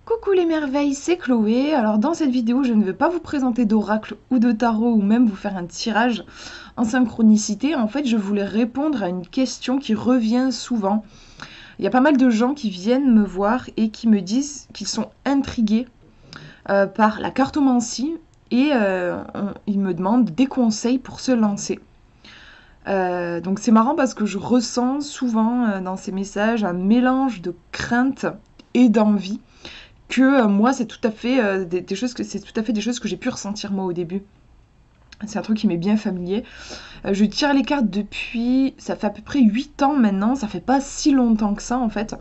Coucou les merveilles, c'est Chloé. Alors dans cette vidéo, je ne vais pas vous présenter d'oracle ou de tarot ou même vous faire un tirage en synchronicité. En fait, je voulais répondre à une question qui revient souvent. Il y a pas mal de gens qui viennent me voir et qui me disent qu'ils sont intrigués par la cartomancie et ils me demandent des conseils pour se lancer. Donc c'est marrant parce que je ressens souvent dans ces messages un mélange de crainte et d'envie que moi c'est tout à fait des choses que c'est tout à fait des choses que j'ai pu ressentir moi au début. C'est un truc qui m'est bien familier. Je tire les cartes depuis, ça fait à peu près 8 ans maintenant, ça fait pas si longtemps que ça en fait.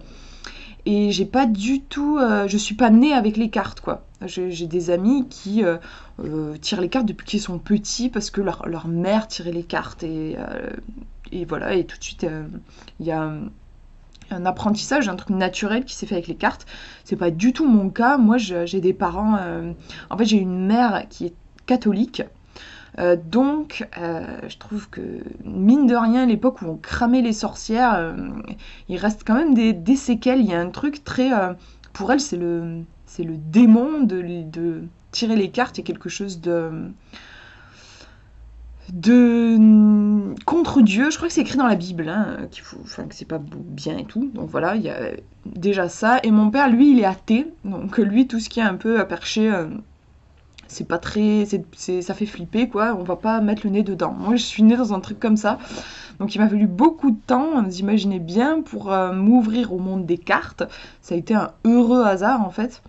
Et j'ai pas du tout, je suis pas née avec les cartes quoi. J'ai des amis qui tirent les cartes depuis qu'ils sont petits parce que leur mère tirait les cartes et voilà, et tout de suite il y a un apprentissage, un truc naturel qui s'est fait avec les cartes. C'est pas du tout mon cas. Moi, j'ai des parents. En fait, j'ai une mère qui est catholique. Donc, je trouve que, mine de rien, à l'époque où on cramait les sorcières, il reste quand même des séquelles. Il y a un truc très. Pour elle, c'est le démon de tirer les cartes. Il y a quelque chose de contre Dieu. Je crois que c'est écrit dans la Bible, hein, que c'est pas bien et tout. Donc voilà, il y a déjà ça. Et mon père, lui, il est athée. Donc lui, tout ce qui est un peu à percher, c'est pas très, ça fait flipper quoi. On va pas mettre le nez dedans. Moi, je suis née dans un truc comme ça. Donc il m'a fallu beaucoup de temps, vous imaginez bien, pour m'ouvrir au monde des cartes. Ça a été un heureux hasard en fait.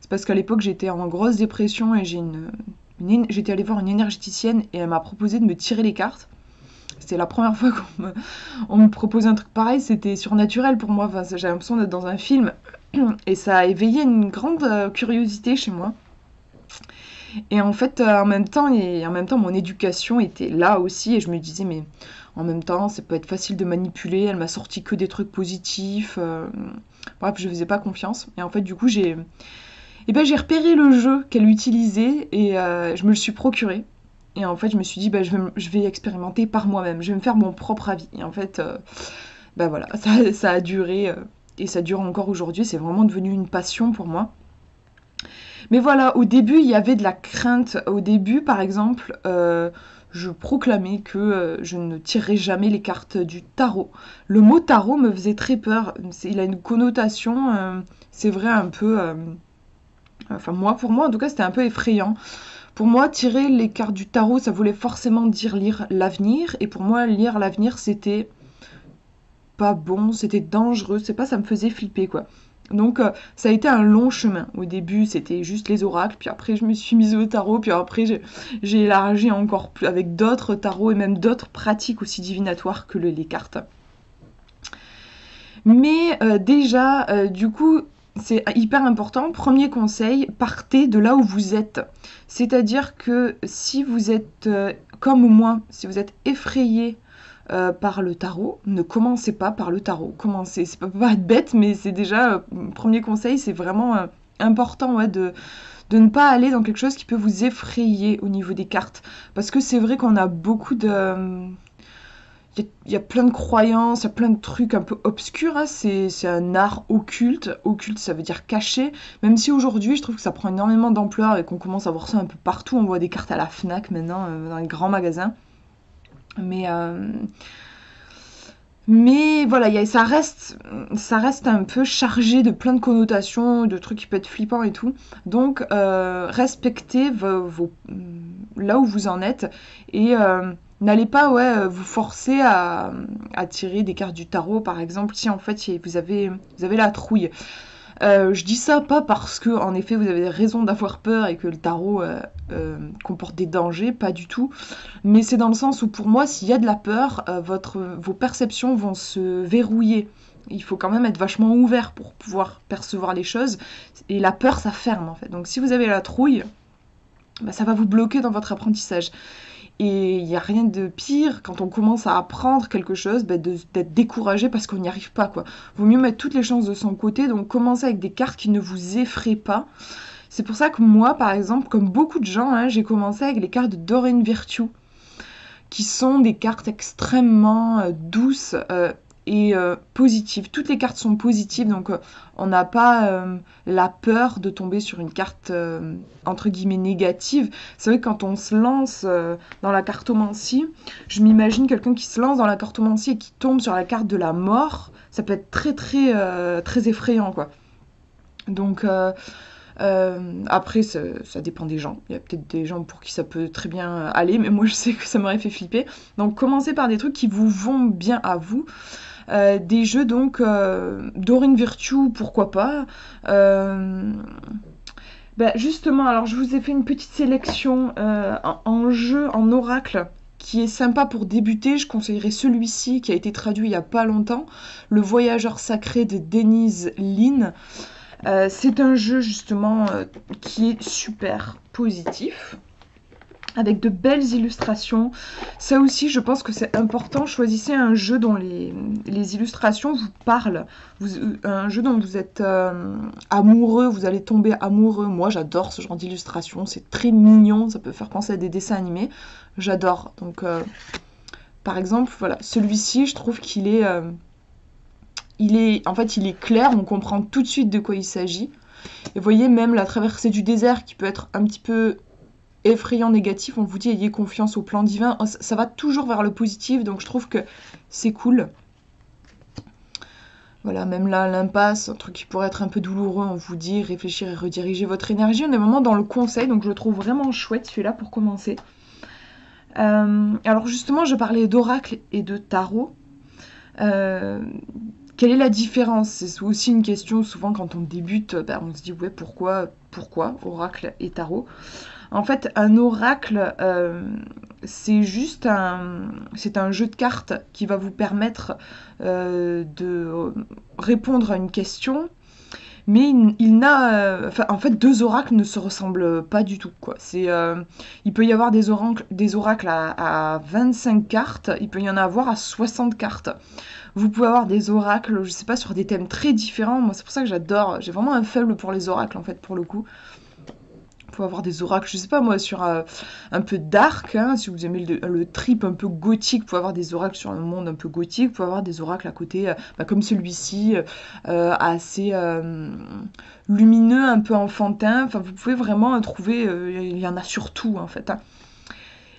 C'est parce qu'à l'époque j'étais en grosse dépression et j'étais allée voir une énergéticienne et elle m'a proposé de me tirer les cartes. C'était la première fois on me proposait un truc pareil, c'était surnaturel pour moi. Enfin, j'ai l'impression d'être dans un film et ça a éveillé une grande curiosité chez moi. Et en fait, en même temps, mon éducation était là aussi et je me disais mais en même temps, ça peut être facile de manipuler. Elle m'a sorti que des trucs positifs. Bref, je faisais pas confiance. Et en fait, du coup, j'ai repéré le jeu qu'elle utilisait et je me le suis procuré. Et en fait, je me suis dit, je vais expérimenter par moi-même. Je vais me faire mon propre avis. Et en fait, voilà, ça a duré et ça dure encore aujourd'hui. C'est vraiment devenu une passion pour moi. Mais voilà, au début, il y avait de la crainte. Au début, par exemple, je proclamais que je ne tirerais jamais les cartes du tarot. Le mot tarot me faisait très peur. Il a une connotation, c'est vrai, un peu... enfin, pour moi, en tout cas, c'était un peu effrayant. Pour moi, tirer les cartes du tarot, ça voulait forcément dire lire l'avenir. Et pour moi, lire l'avenir, c'était pas bon, c'était dangereux. C'est pas, ça me faisait flipper, quoi. Donc, ça a été un long chemin. Au début, c'était juste les oracles, puis après, je me suis mise au tarot, puis après, j'ai élargi encore plus avec d'autres tarots et même d'autres pratiques aussi divinatoires que les cartes. Mais déjà, du coup, c'est hyper important. Premier conseil, partez de là où vous êtes. C'est-à-dire que si vous êtes comme moi, si vous êtes effrayé par le tarot, ne commencez pas par le tarot. Commencez, ça peut pas être bête, mais c'est déjà, premier conseil, c'est vraiment important ouais, de ne pas aller dans quelque chose qui peut vous effrayer au niveau des cartes. Parce que c'est vrai qu'on a beaucoup de... Il y a plein de croyances, il y a plein de trucs un peu obscurs. Hein. C'est un art occulte. Occulte, ça veut dire caché. Même si aujourd'hui, je trouve que ça prend énormément d'ampleur et qu'on commence à voir ça un peu partout. On voit des cartes à la Fnac maintenant, dans les grands magasins. Mais, euh, mais voilà, ça reste un peu chargé de plein de connotations, de trucs qui peuvent être flippants et tout. Donc, respectez là où vous en êtes et n'allez pas vous forcer à tirer des cartes du tarot, par exemple, si en fait vous avez la trouille. Je dis ça pas parce que, en effet, vous avez des raisons d'avoir peur et que le tarot comporte des dangers, pas du tout. Mais c'est dans le sens où, pour moi, s'il y a de la peur, vos perceptions vont se verrouiller. Il faut quand même être vachement ouvert pour pouvoir percevoir les choses. Et la peur, ça ferme, en fait. Donc, si vous avez la trouille, ça va vous bloquer dans votre apprentissage. Et il n'y a rien de pire quand on commence à apprendre quelque chose, d'être découragé parce qu'on n'y arrive pas, quoi. Vaut mieux mettre toutes les chances de son côté, donc commencer avec des cartes qui ne vous effraient pas. C'est pour ça que moi, par exemple, comme beaucoup de gens, hein, j'ai commencé avec les cartes de Doreen Virtue, qui sont des cartes extrêmement douces. est positive. Toutes les cartes sont positives, donc on n'a pas la peur de tomber sur une carte entre guillemets négative. C'est vrai que quand on se lance dans la cartomancie, je m'imagine quelqu'un qui se lance dans la cartomancie et qui tombe sur la carte de la mort. Ça peut être très effrayant, quoi. Donc après, ça dépend des gens. Il y a peut-être des gens pour qui ça peut très bien aller, mais moi je sais que ça m'aurait fait flipper. Donc commencez par des trucs qui vous vont bien à vous. Des jeux donc Dorine Virtue, pourquoi pas. Justement, alors je vous ai fait une petite sélection en jeu, en oracle, qui est sympa pour débuter. Je conseillerais celui-ci qui a été traduit il n'y a pas longtemps, Le Voyageur Sacré de Denise Lin. C'est un jeu justement qui est super positif, avec de belles illustrations. Ça aussi, je pense que c'est important. Choisissez un jeu dont les illustrations vous parlent. Un jeu dont vous êtes amoureux, vous allez tomber amoureux. Moi, j'adore ce genre d'illustration. C'est très mignon, ça peut faire penser à des dessins animés. J'adore. Donc, par exemple, voilà, celui-ci, je trouve qu'il est... il est clair, on comprend tout de suite de quoi il s'agit. Et vous voyez, même la traversée du désert qui peut être un petit peu effrayant, négatif, on vous dit ayez confiance au plan divin. Ça va toujours vers le positif, donc je trouve que c'est cool. Voilà, même là, l'impasse, un truc qui pourrait être un peu douloureux, on vous dit réfléchir et rediriger votre énergie. On est vraiment dans le conseil, donc je le trouve vraiment chouette celui-là pour commencer. Alors justement, je parlais d'oracle et de tarot. Quelle est la différence? C'est aussi une question, souvent quand on débute, on se dit ouais, pourquoi oracle et tarot? En fait, un oracle, c'est un jeu de cartes qui va vous permettre de répondre à une question, mais en fait, deux oracles ne se ressemblent pas du tout, quoi. Il peut y avoir des oracles à 25 cartes, il peut y en avoir à 60 cartes. Vous pouvez avoir des oracles, je sais pas, sur des thèmes très différents. Moi, c'est pour ça que j'adore. J'ai vraiment un faible pour les oracles, en fait, pour le coup. Vous pouvez avoir des oracles, je sais pas, moi, sur un peu dark, hein, si vous aimez le trip un peu gothique, vous pouvez avoir des oracles sur un monde un peu gothique. Vous pouvez avoir des oracles à côté, comme celui-ci, assez lumineux, un peu enfantin. Enfin, vous pouvez vraiment trouver, il y en a sur tout, en fait, hein.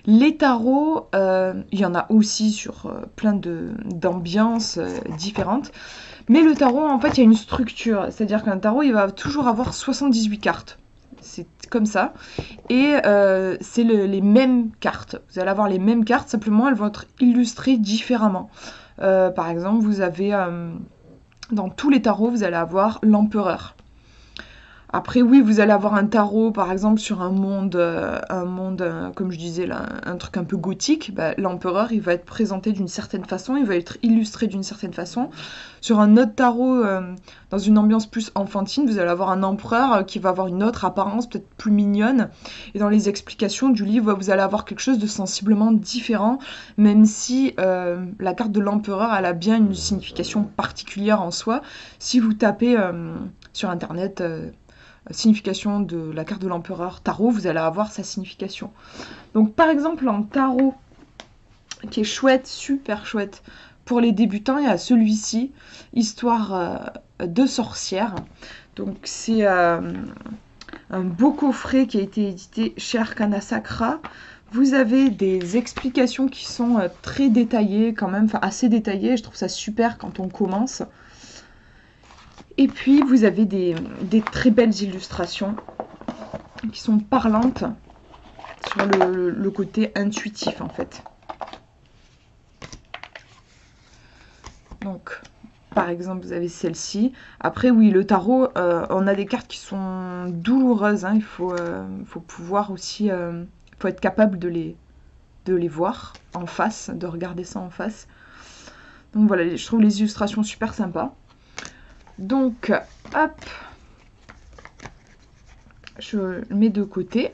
Les tarots, il y en a aussi sur plein d'ambiances différentes. Mais le tarot, en fait, il y a une structure. C'est-à-dire qu'un tarot, il va toujours avoir 78 cartes. C'est comme ça. Et c'est les mêmes cartes. Vous allez avoir les mêmes cartes, simplement elles vont être illustrées différemment. Par exemple, vous avez... dans tous les tarots, vous allez avoir l'empereur. Après, oui, vous allez avoir un tarot, par exemple, sur un monde comme je disais là, un truc un peu gothique. L'empereur, il va être présenté d'une certaine façon, il va être illustré d'une certaine façon. Sur un autre tarot, dans une ambiance plus enfantine, vous allez avoir un empereur qui va avoir une autre apparence, peut-être plus mignonne. Et dans les explications du livre, vous allez avoir quelque chose de sensiblement différent, même si la carte de l'empereur, elle a bien une signification particulière en soi. Si vous tapez sur Internet... signification de la carte de l'empereur tarot, vous allez avoir sa signification. Donc par exemple en tarot, qui est chouette, super chouette, pour les débutants, il y a celui-ci, Histoire de sorcière. Donc c'est un beau coffret qui a été édité chez Arcana Sacra. Vous avez des explications qui sont très détaillées quand même, enfin assez détaillées, je trouve ça super quand on commence. Et puis, vous avez des très belles illustrations qui sont parlantes sur le côté intuitif, en fait. Donc, par exemple, vous avez celle-ci. Après, oui, le tarot, on a des cartes qui sont douloureuses, hein. Il faut pouvoir aussi... faut être capable de les voir en face, de regarder ça en face. Donc voilà, je trouve les illustrations super sympas. Donc, hop, je le mets de côté.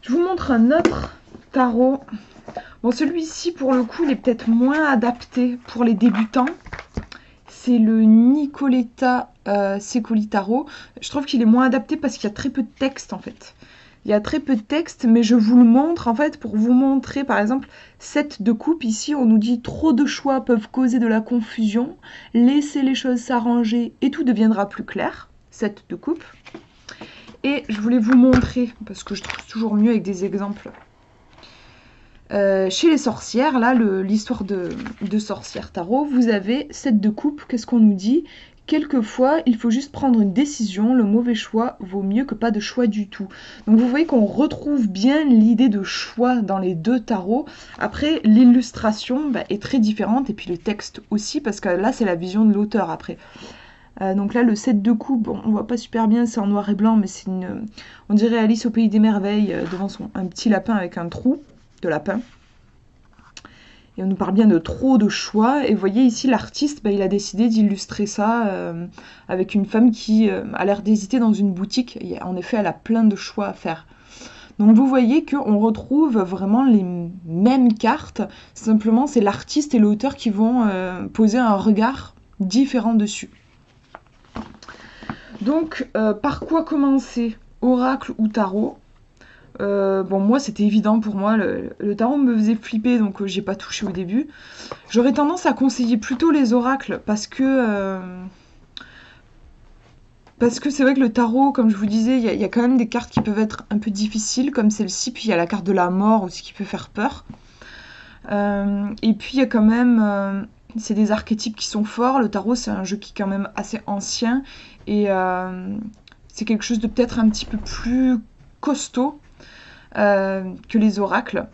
Je vous montre un autre tarot. Bon, celui-ci, pour le coup, il est peut-être moins adapté pour les débutants. C'est le Nicoletta Secoli Tarot. Je trouve qu'il est moins adapté parce qu'il y a très peu de texte, en fait. Il y a très peu de texte, mais je vous le montre en fait pour vous montrer, par exemple, 7 de coupe. Ici, on nous dit trop de choix peuvent causer de la confusion. Laissez les choses s'arranger et tout deviendra plus clair. 7 de coupe. Et je voulais vous montrer, parce que je trouve toujours mieux avec des exemples. Chez les sorcières, là, l'histoire de sorcière tarot, vous avez 7 de coupe. Qu'est-ce qu'on nous dit ? Quelquefois, il faut juste prendre une décision, le mauvais choix vaut mieux que pas de choix du tout. Donc vous voyez qu'on retrouve bien l'idée de choix dans les deux tarots. Après, l'illustration est très différente, et puis le texte aussi, parce que là, c'est la vision de l'auteur après. Donc là, le 7 de coupe, bon, on voit pas super bien, c'est en noir et blanc, mais c'est une... On dirait Alice au Pays des Merveilles, devant un petit lapin avec un trou de lapin. Et on nous parle bien de trop de choix. Et vous voyez ici, l'artiste, il a décidé d'illustrer ça avec une femme qui a l'air d'hésiter dans une boutique. Et en effet, elle a plein de choix à faire. Donc vous voyez qu'on retrouve vraiment les mêmes cartes. Simplement, c'est l'artiste et l'auteur qui vont poser un regard différent dessus. Donc, par quoi commencer ? Oracle ou tarot ? Bon, moi, c'était évident pour moi. Le tarot me faisait flipper, donc j'ai pas touché au début. J'aurais tendance à conseiller plutôt les oracles, parce que c'est vrai que le tarot, comme je vous disais, il y a quand même des cartes qui peuvent être un peu difficiles, comme celle-ci. Puis il y a la carte de la mort aussi qui peut faire peur. Et puis il y a quand même... c'est des archétypes qui sont forts. Le tarot, c'est un jeu qui est quand même assez ancien. Et c'est quelque chose de peut-être un petit peu plus costaud que les oracles.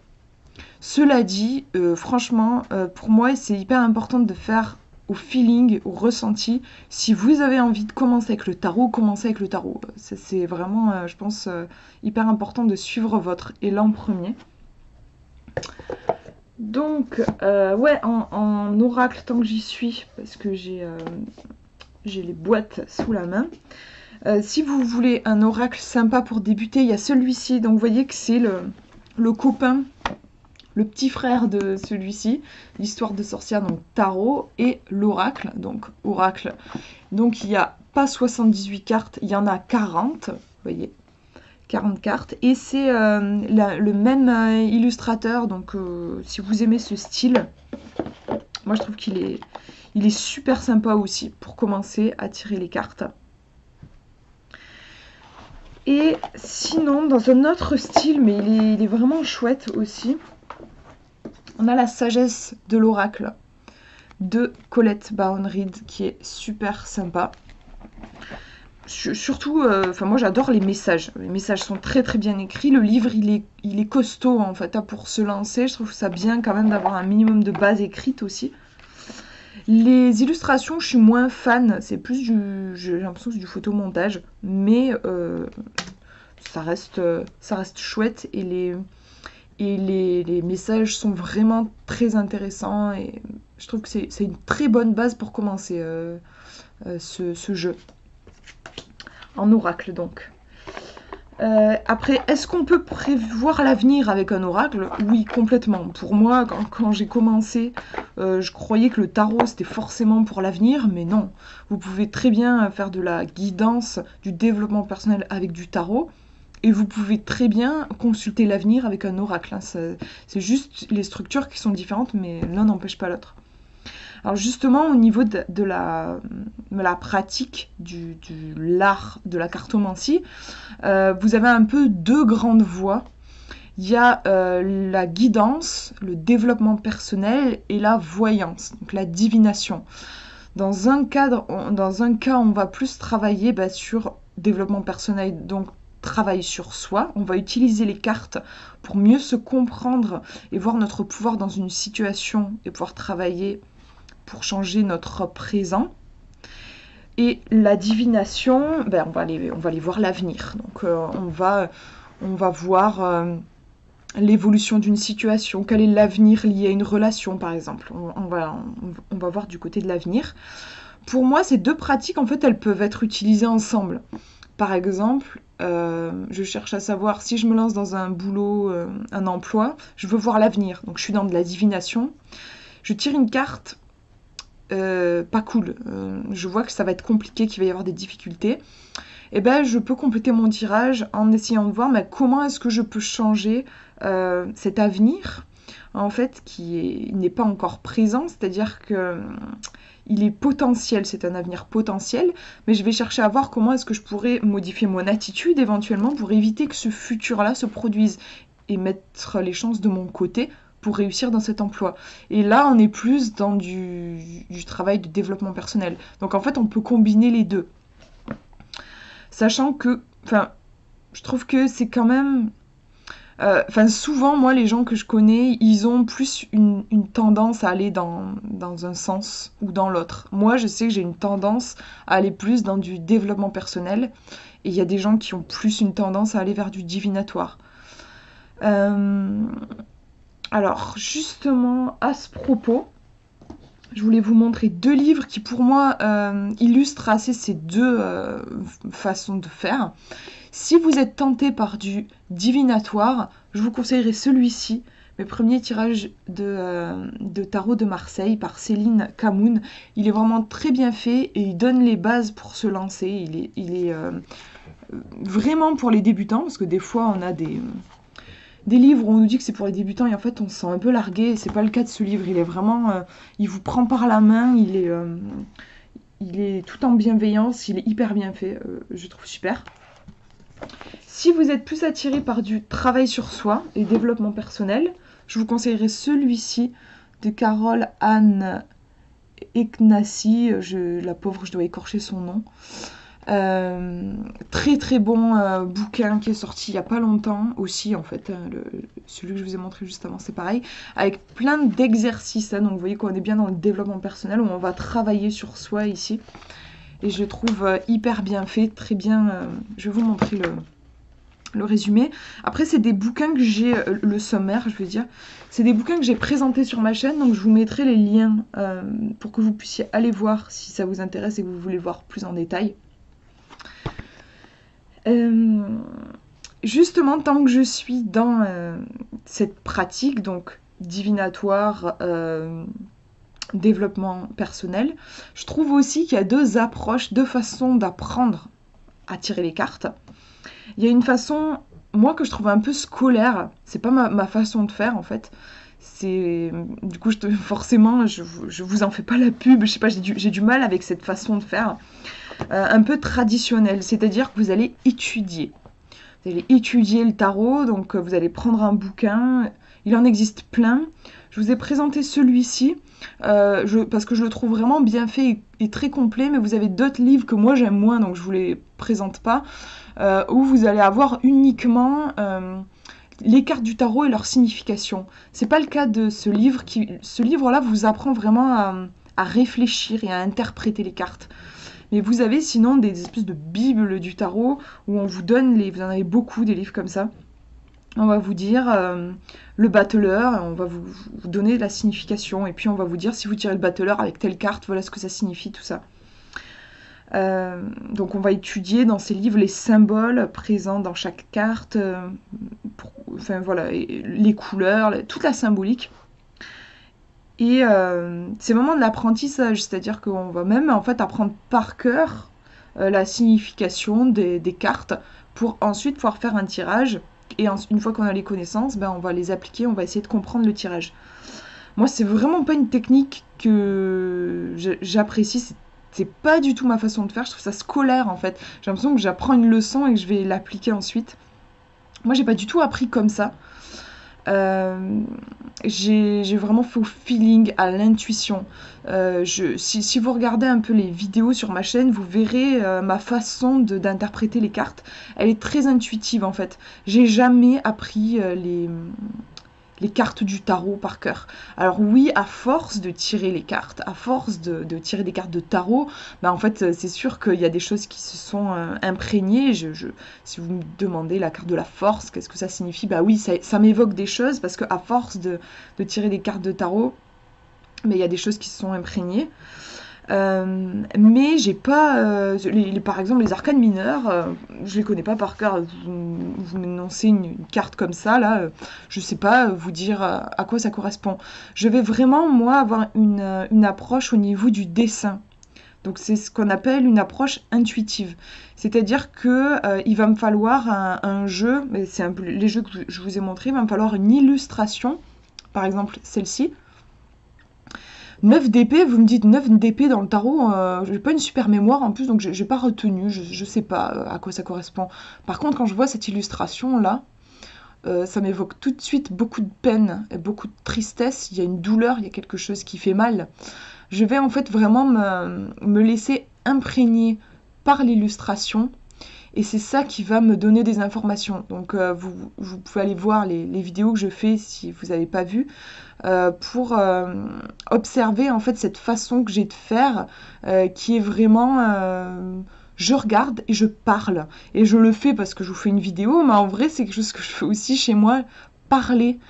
Cela dit, franchement, pour moi, c'est hyper important de faire au feeling, au ressenti. Si vous avez envie de commencer avec le tarot, commencez avec le tarot. C'est vraiment, je pense, hyper important de suivre votre élan premier. Donc, ouais, en oracle, tant que j'y suis, parce que j'ai les boîtes sous la main. Si vous voulez un oracle sympa pour débuter, il y a celui-ci. Donc vous voyez que c'est le copain, le petit frère de celui-ci, l'histoire de sorcière, donc tarot, et l'oracle, donc oracle. Donc il n'y a pas 78 cartes, il y en a 40, vous voyez, 40 cartes. Et c'est le même illustrateur, donc si vous aimez ce style, moi je trouve qu'il est super sympa aussi pour commencer à tirer les cartes. Et sinon, dans un autre style, mais il est vraiment chouette aussi, on a la sagesse de l'oracle de Colette Baron-Reid, qui est super sympa. Surtout, moi j'adore les messages. Les messages sont très très bien écrits. Le livre, il est costaud en fait pour se lancer. Je trouve ça bien quand même d'avoir un minimum de base écrite aussi. Les illustrations, je suis moins fan, c'est plus j'ai l'impression que c'est du photomontage, mais ça reste chouette et les messages sont vraiment très intéressants et je trouve que c'est une très bonne base pour commencer ce jeu. En oracle donc. Après, est-ce qu'on peut prévoir l'avenir avec un oracle ? Oui, complètement. Pour moi, quand j'ai commencé, je croyais que le tarot, c'était forcément pour l'avenir, mais non. Vous pouvez très bien faire de la guidance, du développement personnel avec du tarot, et vous pouvez très bien consulter l'avenir avec un oracle. Hein. C'est juste les structures qui sont différentes, mais l'un n'empêche pas l'autre. Alors justement, au niveau de la pratique de l'art de la cartomancie, vous avez un peu deux grandes voies. Il y a la guidance, le développement personnel et la voyance, donc la divination. Dans un cas, on va plus travailler sur développement personnel, donc travail sur soi. On va utiliser les cartes pour mieux se comprendre et voir notre pouvoir dans une situation et pouvoir travailler pour changer notre présent. Et la divination, on va aller voir l'avenir. Donc on va voir l'évolution d'une situation, quel est l'avenir lié à une relation par exemple. On va voir du côté de l'avenir. Pour moi, ces deux pratiques, en fait, elles peuvent être utilisées ensemble. Par exemple, je cherche à savoir si je me lance dans un boulot, un emploi, je veux voir l'avenir. Donc je suis dans de la divination. Je tire une carte pas cool. Je vois que ça va être compliqué, qu'il va y avoir des difficultés. et ben je peux compléter mon tirage en essayant de voir comment est-ce que je peux changer cet avenir, en fait, n'est pas encore présent, c'est-à-dire que il est potentiel, c'est un avenir potentiel, mais je vais chercher à voir comment est-ce que je pourrais modifier mon attitude éventuellement pour éviter que ce futur-là se produise et mettre les chances de mon côté pour réussir dans cet emploi. Et là, on est plus dans du travail de développement personnel. Donc en fait, on peut combiner les deux. Sachant que, je trouve que c'est quand même... souvent, moi, les gens que je connais, ils ont plus une tendance à aller dans un sens ou dans l'autre. Moi, je sais que j'ai une tendance à aller plus dans du développement personnel, et il y a des gens qui ont plus une tendance à aller vers du divinatoire. Alors, justement, à ce propos, je voulais vous montrer 2 livres qui, pour moi, illustrent assez ces 2 façons de faire. Si vous êtes tenté par du divinatoire, je vous conseillerais celui-ci, mes premiers tirages de tarot de Marseille par Céline Camoun. Il est vraiment très bien fait et il donne les bases pour se lancer. Il est vraiment pour les débutants, parce que des fois on a des livres où on nous dit que c'est pour les débutants et en fait on se sent un peu largué. C'est pas le cas de ce livre. Il est vraiment, il vous prend par la main. Il est tout en bienveillance. Il est hyper bien fait. Je trouve super. Si vous êtes plus attiré par du travail sur soi et développement personnel, je vous conseillerais celui-ci de Carole Anne Eknassi. La pauvre, je dois écorcher son nom. Très très bon bouquin qui est sorti il n'y a pas longtemps aussi, en fait, celui que je vous ai montré juste avant, c'est pareil, avec plein d'exercices, donc vous voyez qu'on est bien dans le développement personnel, où on va travailler sur soi ici, et je le trouve hyper bien fait, très bien. Je vais vous montrer le résumé. Après, c'est des bouquins que j'ai, le sommaire, je veux dire, c'est des bouquins que j'ai présentés sur ma chaîne, donc je vous mettrai les liens pour que vous puissiez aller voir si ça vous intéresse et que vous voulez voir plus en détail. Justement, tant que je suis dans cette pratique, donc divinatoire, développement personnel, je trouve aussi qu'il y a 2 approches, 2 façons d'apprendre à tirer les cartes. Il y a une façon, moi, que je trouve un peu scolaire, c'est pas ma façon de faire en fait. Du coup, forcément, je vous en fais pas la pub, je sais pas, j'ai du mal avec cette façon de faire. Un peu traditionnel, c'est-à-dire que vous allez étudier. Vous allez étudier le tarot, donc vous allez prendre un bouquin, il en existe plein. Je vous ai présenté celui-ci, parce que je le trouve vraiment bien fait et très complet, mais vous avez d'autres livres que moi j'aime moins, donc je vous les présente pas, où vous allez avoir uniquement les cartes du tarot et leur signification. C'est pas le cas de ce livre, ce livre-là vous apprend vraiment à réfléchir et à interpréter les cartes. Mais vous avez sinon des espèces de bibles du tarot où on vous donne vous en avez beaucoup des livres comme ça. On va vous dire le battleur, on va vous donner la signification et puis on va vous dire si vous tirez le battleur avec telle carte, voilà ce que ça signifie, tout ça. Donc on va étudier dans ces livres les symboles présents dans chaque carte, voilà, les couleurs, toute la symbolique. Et c'est vraiment de l'apprentissage, c'est-à-dire qu'on va même en fait apprendre par cœur la signification des cartes pour ensuite pouvoir faire un tirage. Et une fois qu'on a les connaissances, on va les appliquer, on va essayer de comprendre le tirage. Moi, c'est vraiment pas une technique que j'apprécie, c'est pas du tout ma façon de faire, je trouve ça scolaire en fait. J'ai l'impression que j'apprends une leçon et que je vais l'appliquer ensuite. Moi, j'ai pas du tout appris comme ça. J'ai vraiment fait au feeling, à l'intuition. Si vous regardez un peu les vidéos sur ma chaîne, vous verrez ma façon d'interpréter les cartes. Elle est très intuitive en fait. J'ai jamais appris les cartes du tarot par cœur. Alors oui, à force de tirer les cartes, à force de tirer des cartes de tarot, en fait, c'est sûr qu'il y a des choses qui se sont imprégnées. Si vous me demandez la carte de la force, qu'est-ce que ça signifie? Oui, ça m'évoque des choses, parce qu'à force de tirer des cartes de tarot, il y a des choses qui se sont imprégnées. Mais j'ai pas par exemple les arcanes mineurs, je les connais pas par cœur. Vous m'énoncez une carte comme ça là, je sais pas vous dire à quoi ça correspond. Je vais vraiment moi avoir une approche au niveau du dessin. Donc c'est ce qu'on appelle une approche intuitive. C'est-à-dire que il va me falloir un jeu, mais c'est un peu les jeux que je vous ai montrés, il va me falloir une illustration, par exemple celle-ci. 9 d'épée, vous me dites 9 d'épée dans le tarot, j'ai pas une super mémoire en plus, donc j'ai pas retenu, je sais pas à quoi ça correspond. Par contre, quand je vois cette illustration là, ça m'évoque tout de suite beaucoup de peine et beaucoup de tristesse, il y a une douleur, il y a quelque chose qui fait mal. Je vais en fait vraiment me laisser imprégner par l'illustration et c'est ça qui va me donner des informations. Donc vous pouvez aller voir les vidéos que je fais si vous n'avez pas vu pour observer en fait cette façon que j'ai de faire qui est vraiment je regarde et je parle. Et je le fais parce que je vous fais une vidéo, mais en vrai c'est quelque chose que je fais aussi chez moi, parler.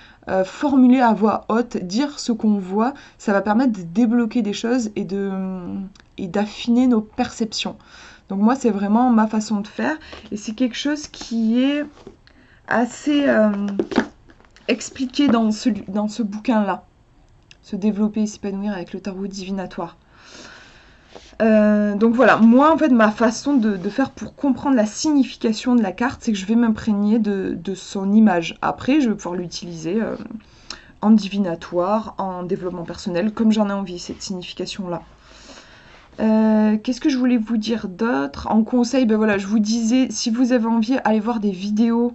Formuler à voix haute, dire ce qu'on voit, ça va permettre de débloquer des choses et d'affiner nos perceptions. Donc moi, c'est vraiment ma façon de faire. Et c'est quelque chose qui est assez expliqué dans ce bouquin-là. Se développer et s'épanouir avec le tarot divinatoire. Donc voilà, moi en fait ma façon de faire pour comprendre la signification de la carte, c'est que je vais m'imprégner de son image. Après, je vais pouvoir l'utiliser en divinatoire, en développement personnel, comme j'en ai envie, cette signification-là. Qu'est-ce que je voulais vous dire d'autre? En conseil, ben voilà, je vous disais, si vous avez envie, allez voir des vidéos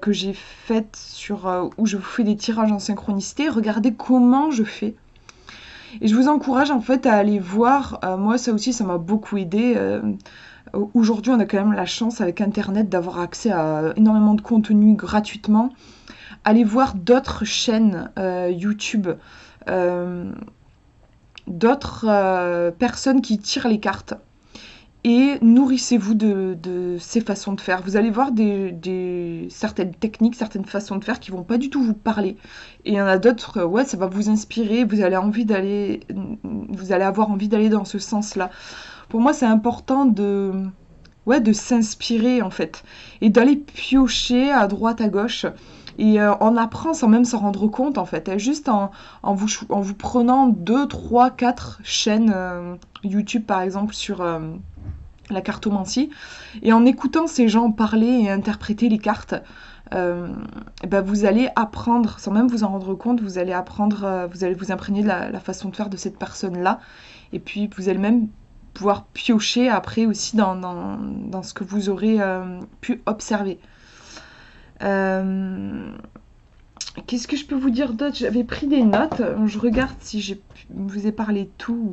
que j'ai faites où je vous fais des tirages en synchronicité. Regardez comment je fais. Et je vous encourage en fait à aller voir, moi ça aussi ça m'a beaucoup aidé. Aujourd'hui on a quand même la chance avec internet d'avoir accès à énormément de contenu gratuitement. Allez voir d'autres chaînes YouTube, d'autres personnes qui tirent les cartes. Et nourrissez-vous de ces façons de faire. Vous allez voir certaines techniques, certaines façons de faire qui vont pas du tout vous parler. Et il y en a d'autres, ouais, ça va vous inspirer, vous allez avoir envie d'aller dans ce sens-là. Pour moi, c'est important de s'inspirer en fait. Et d'aller piocher à droite, à gauche. Et on apprend sans même s'en rendre compte en fait. Et juste en vous prenant 2, 3, 4 chaînes YouTube par exemple sur la cartomancie, et en écoutant ces gens parler et interpréter les cartes, vous allez apprendre, sans même vous en rendre compte, vous allez apprendre, vous allez vous imprégner de la façon de faire de cette personne-là, et puis vous allez même pouvoir piocher après aussi dans ce que vous aurez pu observer. Qu'est-ce que je peux vous dire d'autre? J'avais pris des notes, je regarde si je vous ai parlé de tout.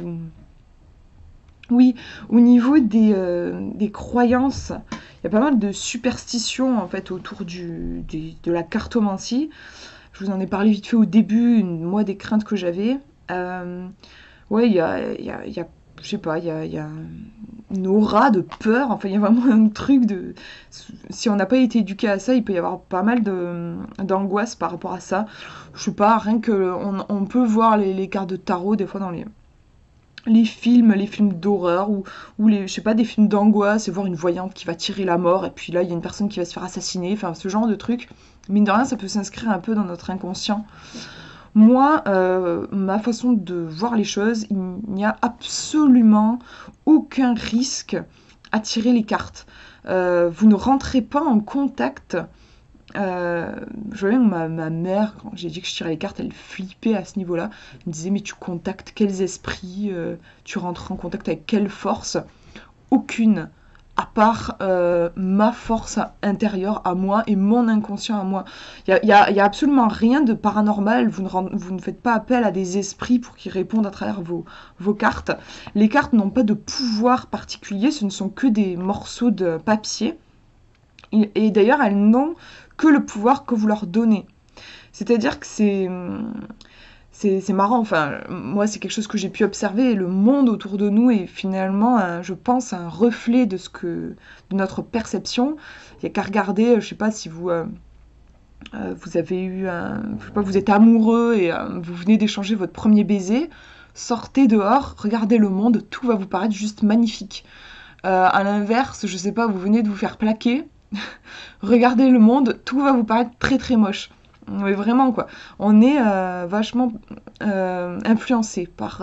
Oui, au niveau des croyances, il y a pas mal de superstitions en fait autour de la cartomancie. Je vous en ai parlé vite fait au début, moi des craintes que j'avais. Ouais, il y a, je sais pas, il y a une aura de peur. Enfin, il y a vraiment un truc de. Si on n'a pas été éduqué à ça, il peut y avoir pas mal d'angoisse par rapport à ça. Je sais pas, rien que on peut voir les cartes de tarot des fois dans les films d'horreur ou je sais pas, des films d'angoisse, et voir une voyante qui va tirer la mort et puis là il y a une personne qui va se faire assassiner, enfin ce genre de truc, mine de rien ça peut s'inscrire un peu dans notre inconscient. Moi, ma façon de voir les choses, il n'y a absolument aucun risque à tirer les cartes. Vous ne rentrez pas en contact. Je vois bien que ma mère, quand j'ai dit que je tirais les cartes, elle flippait à ce niveau-là. Elle me disait, mais tu contactes quels esprits, tu rentres en contact avec quelle force? Aucune, à part ma force intérieure à moi et mon inconscient à moi. Il y a absolument rien de paranormal, vous ne faites pas appel à des esprits pour qu'ils répondent à travers vos cartes. Les cartes n'ont pas de pouvoir particulier, ce ne sont que des morceaux de papier. Et d'ailleurs, elles n'ont que le pouvoir que vous leur donnez. C'est-à-dire que c'est marrant, enfin, moi c'est quelque chose que j'ai pu observer, le monde autour de nous est finalement, je pense, un reflet de notre perception. Il n'y a qu'à regarder, je sais pas si vous avez eu je sais pas, vous êtes amoureux et vous venez d'échanger votre premier baiser, sortez dehors, regardez le monde, tout va vous paraître juste magnifique. À l'inverse, je sais pas, vous venez de vous faire plaquer, regardez le monde, tout va vous paraître très très moche. Mais vraiment quoi, on est vachement influencé par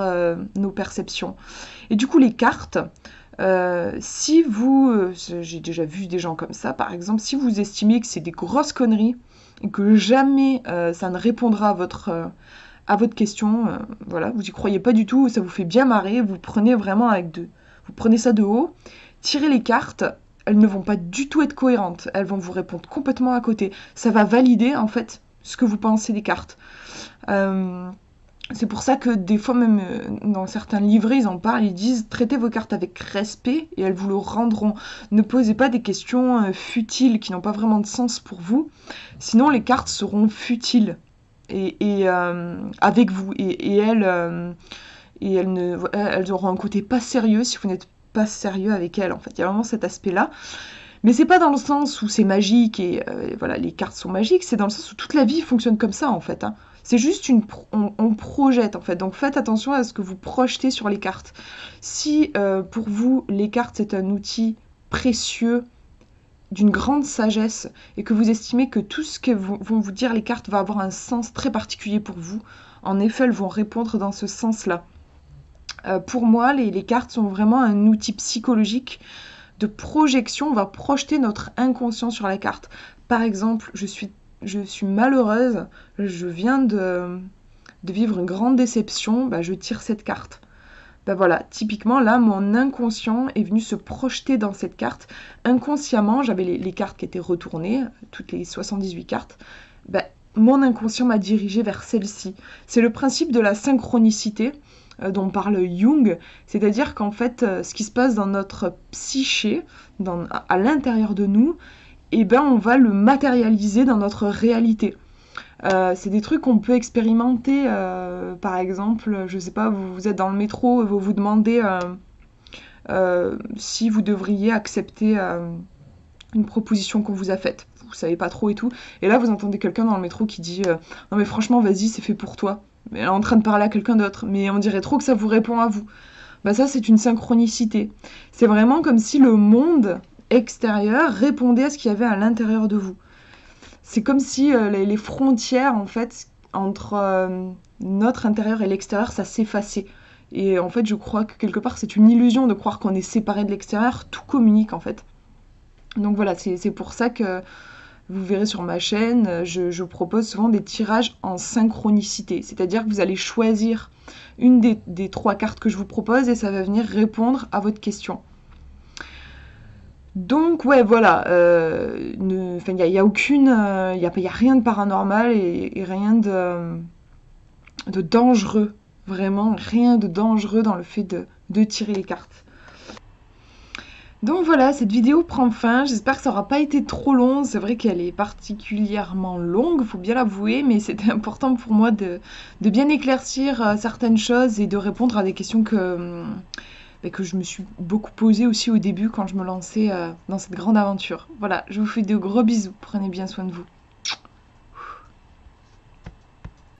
nos perceptions. Et du coup, les cartes, si vous... j'ai déjà vu des gens comme ça, par exemple, si vous estimez que c'est des grosses conneries, et que jamais ça ne répondra à votre question, voilà, vous y croyez pas du tout, ça vous fait bien marrer, vous prenez vraiment vous prenez ça de haut, tirez les cartes, elles ne vont pas du tout être cohérentes, elles vont vous répondre complètement à côté. Ça va valider en fait ce que vous pensez des cartes. C'est pour ça que des fois même dans certains livrets ils en parlent, ils disent traitez vos cartes avec respect et elles vous le rendront. Ne posez pas des questions futiles qui n'ont pas vraiment de sens pour vous, sinon les cartes seront futiles et avec vous et elles auront un côté pas sérieux si vous n'êtes pas sérieux avec elles en fait. Il y a vraiment cet aspect là. Mais c'est pas dans le sens où c'est magique et voilà, les cartes sont magiques, c'est dans le sens où toute la vie fonctionne comme ça en fait. Hein. C'est juste on projette en fait, donc faites attention à ce que vous projetez sur les cartes. Si pour vous les cartes c'est un outil précieux, d'une grande sagesse et que vous estimez que tout ce que vont vous dire les cartes va avoir un sens très particulier pour vous, en effet elles vont répondre dans ce sens-là. Pour moi, les cartes sont vraiment un outil psychologique de projection, on va projeter notre inconscient sur la carte. Par exemple, je suis malheureuse, je viens de vivre une grande déception, bah, je tire cette carte. Bah voilà, typiquement là, mon inconscient est venu se projeter dans cette carte. Inconsciemment, j'avais les cartes qui étaient retournées, toutes les 78 cartes. Bah, mon inconscient m'a dirigé vers celle-ci. C'est le principe de la synchronicité dont parle Jung, c'est-à-dire qu'en fait, ce qui se passe dans notre psyché, à l'intérieur de nous, eh ben, on va le matérialiser dans notre réalité. C'est des trucs qu'on peut expérimenter, par exemple, je sais pas, vous êtes dans le métro et vous vous demandez si vous devriez accepter une proposition qu'on vous a faite. Vous savez pas trop et tout. Et là, vous entendez quelqu'un dans le métro qui dit non mais franchement, vas-y, c'est fait pour toi. Mais elle est en train de parler à quelqu'un d'autre. Mais on dirait trop que ça vous répond à vous. Bah ça, c'est une synchronicité. C'est vraiment comme si le monde extérieur répondait à ce qu'il y avait à l'intérieur de vous. C'est comme si les frontières, en fait, entre notre intérieur et l'extérieur, ça s'effaçait. Et en fait, je crois que quelque part, c'est une illusion de croire qu'on est séparé de l'extérieur. Tout communique, en fait. Donc voilà, c'est pour ça que vous verrez sur ma chaîne, je propose souvent des tirages en synchronicité. C'est-à-dire que vous allez choisir une des 3 cartes que je vous propose et ça va venir répondre à votre question. Donc ouais, voilà, il n'y a aucune, il y a rien de paranormal et rien de dangereux, vraiment rien de dangereux dans le fait de tirer les cartes. Donc voilà, cette vidéo prend fin, j'espère que ça n'aura pas été trop long, c'est vrai qu'elle est particulièrement longue, faut bien l'avouer, mais c'était important pour moi de bien éclaircir certaines choses et de répondre à des questions que je me suis beaucoup posées aussi au début quand je me lançais dans cette grande aventure. Voilà, je vous fais de gros bisous, prenez bien soin de vous.